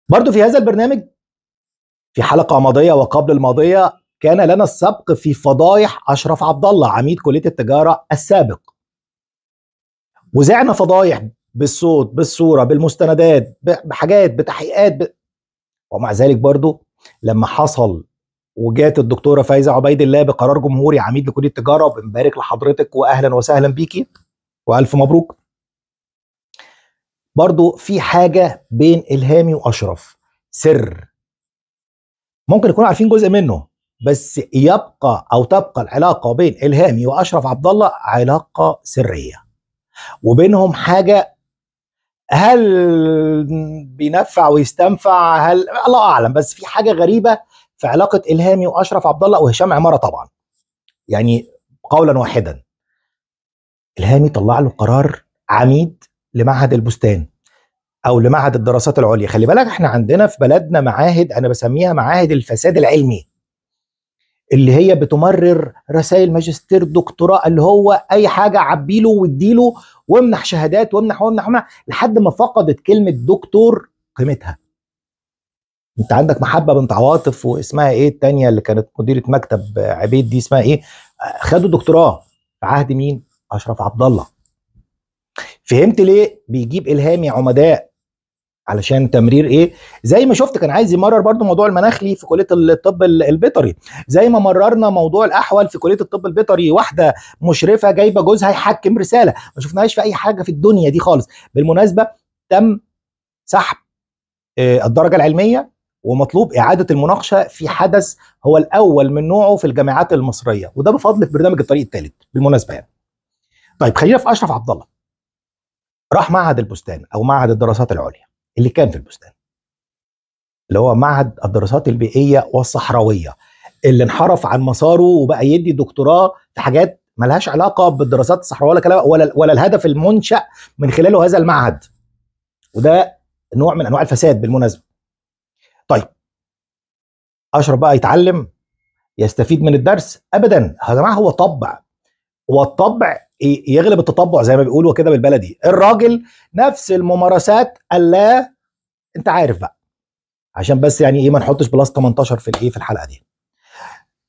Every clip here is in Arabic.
برضو في هذا البرنامج في حلقة ماضية وقبل الماضية كان لنا السبق في فضايح أشرف عبد الله عميد كلية التجارة السابق، وزعنا فضايح بالصوت بالصورة بالمستندات بحاجات بتحقيقات ومع ذلك برضو لما حصل وجات الدكتورة فايزة عبيد الله بقرار جمهوري عميد لكلية التجارة، وبنبارك لحضرتك وأهلا وسهلا بيكي وألف مبروك. برضو في حاجة بين إلهامي وأشرف، سر ممكن يكونوا عارفين جزء منه، بس يبقى او تبقى العلاقه بين الهامي واشرف عبد الله علاقه سريه، وبينهم حاجه هل بينفع ويستنفع، هل الله اعلم، بس في حاجه غريبه في علاقه الهامي واشرف عبد الله وهشام عماره طبعا. يعني قولا واحدا، الهامي طلع له قرار عميد لمعهد البستان او لمعهد الدراسات العليا. خلي بالك احنا عندنا في بلدنا معاهد انا بسميها معاهد الفساد العلمي، اللي هي بتمرر رسائل ماجستير دكتوراه، اللي هو اي حاجه عبيله واديله وامنح شهادات وامنح لحد ما فقدت كلمه دكتور قيمتها. انت عندك محبه بنت عواطف واسمها ايه التانيه اللي كانت مديره مكتب عبيد دي اسمها ايه، خدوا دكتوراه في عهد مين؟ اشرف عبد الله. فهمت ليه بيجيب الهامي عمداء علشان تمرير ايه؟ زي ما شفت كان عايز يمرر برضو موضوع المناخلي في كليه الطب البيطري، زي ما مررنا موضوع الاحول في كليه الطب البيطري، واحده مشرفه جايبه جوزها يحكم رساله، ما شفناهاش في اي حاجه في الدنيا دي خالص. بالمناسبه تم سحب الدرجه العلميه ومطلوب اعاده المناقشه في حدث هو الاول من نوعه في الجامعات المصريه، وده بفضل في برنامج الطريق الثالث بالمناسبه يعني. طيب خلينا في اشرف عبد الله. راح معهد البستان او معهد الدراسات العليا اللي كان في البستان، اللي هو معهد الدراسات البيئيه والصحراويه، اللي انحرف عن مساره وبقى يدي دكتوراه في حاجات ملهاش علاقه بالدراسات الصحراويه ولا الهدف المنشا من خلاله هذا المعهد، وده نوع من انواع الفساد بالمناسبه. طيب اشرف بقى يتعلم يستفيد من الدرس؟ ابدا يا جماعه، هو طبع، والطبع يغلب التطبع زي ما بيقولوا كده بالبلدي. الراجل نفس الممارسات الله، انت عارف بقى، عشان بس يعني ايه ما نحطش بلس 18 في الايه في الحلقه دي.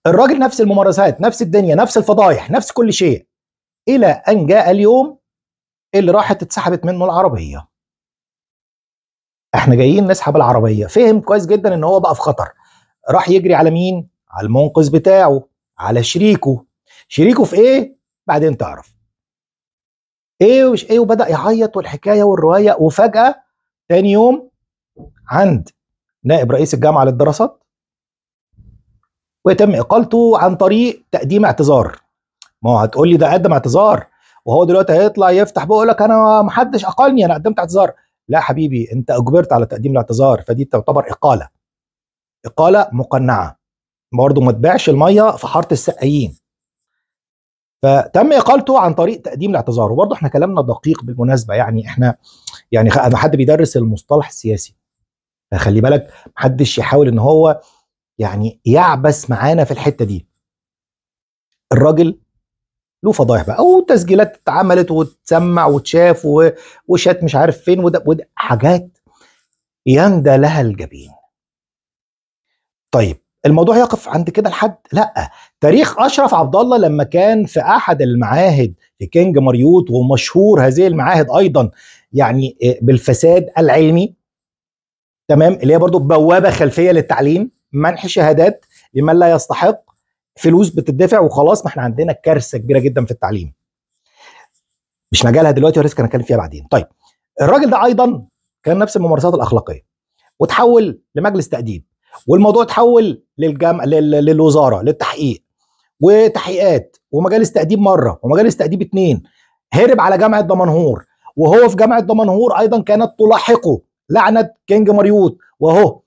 الراجل نفس الممارسات، نفس الدنيا، نفس الفضايح، نفس كل شيء، الى ان جاء اليوم اللي راحت اتسحبت منه العربيه. احنا جايين نسحب العربيه، فهم كويس جدا ان هو بقى في خطر، راح يجري على مين؟ على المنقذ بتاعه، على شريكه. شريكه في ايه؟ بعدين تعرف ايه ومش ايه، وبدأ يعيط والحكايه والروايه. وفجأة تاني يوم عند نائب رئيس الجامعه للدراسات، ويتم اقالته عن طريق تقديم اعتذار. ما هو هتقول لي ده قدم اعتذار وهو دلوقتي هيطلع يفتح بقى يقول لك انا ما حدش اقالني انا قدمت اعتذار. لا حبيبي، انت اجبرت على تقديم الاعتذار، فدي تعتبر اقاله، اقاله مقنعه، برضه ما تبيعش الميه في حاره السقايين. فتم اقالته عن طريق تقديم الاعتذار. وبرضه احنا كلامنا دقيق بالمناسبه، يعني احنا يعني انا حد بيدرس المصطلح السياسي، فخلي بالك محدش يحاول ان هو يعني يعبث معانا في الحته دي. الراجل له فضايح بقى، او تسجيلات اتعملت وتسمع وتشاف وشات مش عارف فين، وده حاجات يندى لها الجبين. طيب الموضوع يقف عند كده لحد؟ لا، تاريخ اشرف عبد الله لما كان في احد المعاهد في كينج مريوط، ومشهور هذه المعاهد ايضا يعني بالفساد العلمي، تمام، اللي هي برضو بوابه خلفيه للتعليم، منح شهادات لمن لا يستحق، فلوس بتدفع وخلاص. ما احنا عندنا كارثه كبيره جدا في التعليم، مش مجالها دلوقتي ولسه هنتكلم فيها بعدين. طيب الراجل ده ايضا كان نفس الممارسات الاخلاقيه، وتحول لمجلس تاديب، والموضوع تحول للوزاره للتحقيق وتحقيقات ومجالس تاديب مره ومجالس تاديب اتنين. هرب على جامعه دمنهور، وهو في جامعه دمنهور ايضا كانت تلاحقه لعنه كينج مريوط، وهو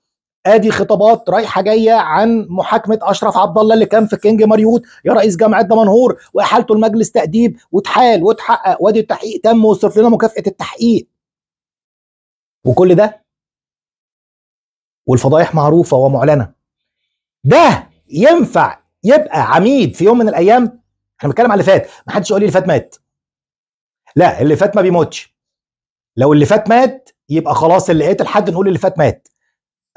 ادي خطابات رايحه جايه عن محاكمه اشرف عبد الله اللي كان في كينج مريوط يا رئيس جامعه دمنهور، واحالته لمجلس تاديب واتحال واتحقق، وادي التحقيق تم وصرف لنا مكافاه التحقيق. وكل ده والفضايح معروفه ومعلنه. ده ينفع يبقى عميد في يوم من الايام؟ احنا بنتكلم على اللي فات، ما حدش يقول لي اللي فات مات. لا، اللي فات ما بيموتش. لو اللي فات مات يبقى خلاص اللي قتل حد نقول اللي فات مات.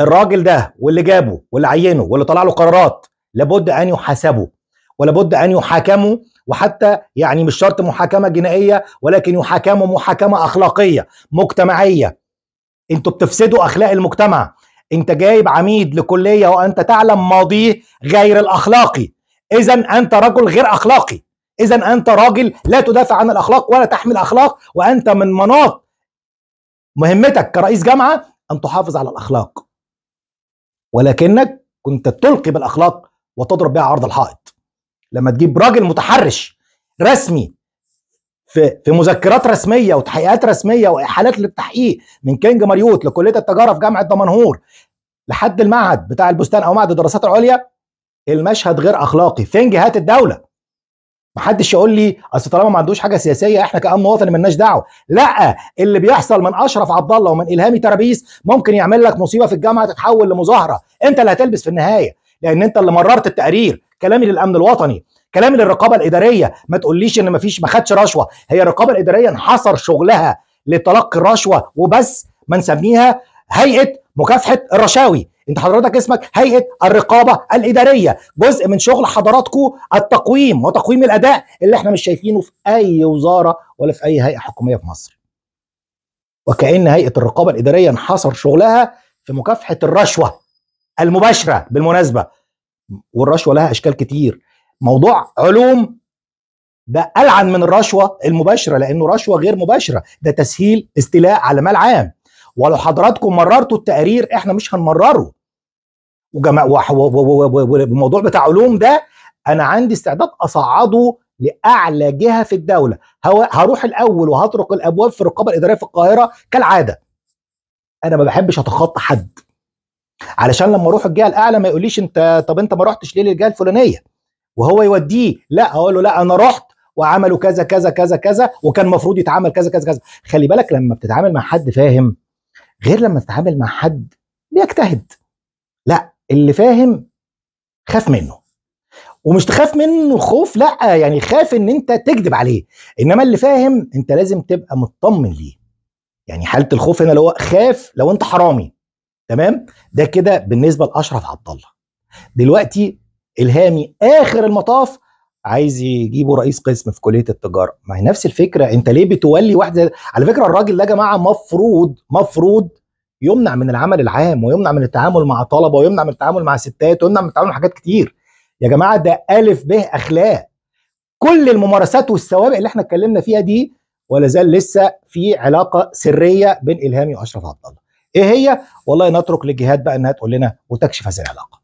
الراجل ده واللي جابه واللي عينه واللي طلع له قرارات لابد ان يحاسبوا ولابد ان يحاكموا، وحتى يعني مش شرط محاكمه جنائيه، ولكن يحاكموا محاكمه اخلاقيه مجتمعيه. انتوا بتفسدوا اخلاق المجتمع. انت جايب عميد لكليه وانت تعلم ماضيه غير الاخلاقي، اذا انت رجل غير اخلاقي، اذا انت راجل لا تدافع عن الاخلاق ولا تحمل اخلاق، وانت من مناط مهمتك كرئيس جامعه ان تحافظ على الاخلاق، ولكنك كنت تلقي بالاخلاق وتضرب بها عرض الحائط. لما تجيب راجل متحرش رسمي في مذكرات رسميه وتحقيقات رسميه واحالات للتحقيق من كينج ماريوت لكليه التجاره في جامعه دمنهور لحد المعهد بتاع البستان او معهد الدراسات العليا، المشهد غير اخلاقي. فين جهات الدوله؟ محدش يقول لي اصل طالما ما عندوش حاجه سياسيه احنا كامن وطني مالناش دعوه. لا، اللي بيحصل من اشرف عبد الله ومن الهامي ترابيس ممكن يعمل لك مصيبه في الجامعه تتحول لمظاهره، انت اللي هتلبس في النهايه، لان انت اللي مررت التقرير. كلامي للامن الوطني، كلامي للرقابه الاداريه. ما تقوليش ان ما خدش رشوه. هي الرقابه الاداريه انحصر شغلها لتلقي الرشوه وبس، ما نسميها هيئه مكافحه الرشاوي. انت حضرتك اسمك هيئه الرقابه الاداريه. جزء من شغل حضراتكم التقويم وتقويم الاداء اللي احنا مش شايفينه في اي وزاره ولا في اي هيئه حكوميه في مصر. وكأن هيئه الرقابه الاداريه انحصر شغلها في مكافحه الرشوه المباشره بالمناسبه، والرشوه لها اشكال كتير. موضوع علوم ده ألعن من الرشوه المباشره، لانه رشوه غير مباشره، ده تسهيل استيلاء على مال عام. ولو حضراتكم مررتوا التقرير احنا مش هنمرره. والموضوع بتاع علوم ده انا عندي استعداد اصعده لاعلى جهه في الدوله. هروح الاول وهطرق الابواب في الرقابه الاداريه في القاهره كالعاده. انا ما بحبش اتخطى حد، علشان لما اروح الجهه الاعلى ما يقوليش انت طب انت ما رحتش ليه للجهه الفلانيه، وهو يوديه. لا، اقول له لا انا رحت وعملوا كذا كذا كذا كذا وكان المفروض يتعمل كذا كذا كذا. خلي بالك لما بتتعامل مع حد فاهم غير لما تتعامل مع حد بيجتهد. لا، اللي فاهم خاف منه، ومش تخاف منه خوف، لا يعني خاف ان انت تكذب عليه. انما اللي فاهم انت لازم تبقى مطمن ليه. يعني حاله الخوف هنا اللي هو خاف لو انت حرامي. تمام؟ ده كده بالنسبه لاشرف عبد الله. دلوقتي الهامي اخر المطاف عايز يجيبوا رئيس قسم في كليه التجاره. ما هي نفس الفكره. انت ليه بتولي واحد على فكره الراجل ده يا جماعه مفروض يمنع من العمل العام، ويمنع من التعامل مع طلبه، ويمنع من التعامل مع ستات، ويمنع من التعامل مع حاجات كتير. يا جماعه ده الف ب اخلاق. كل الممارسات والسوابق اللي احنا اتكلمنا فيها دي ولا زال لسه في علاقه سريه بين الهامي واشرف عبد الله. ايه هي؟ والله نترك للجهات بقى انها تقول لنا وتكشف هذه العلاقه.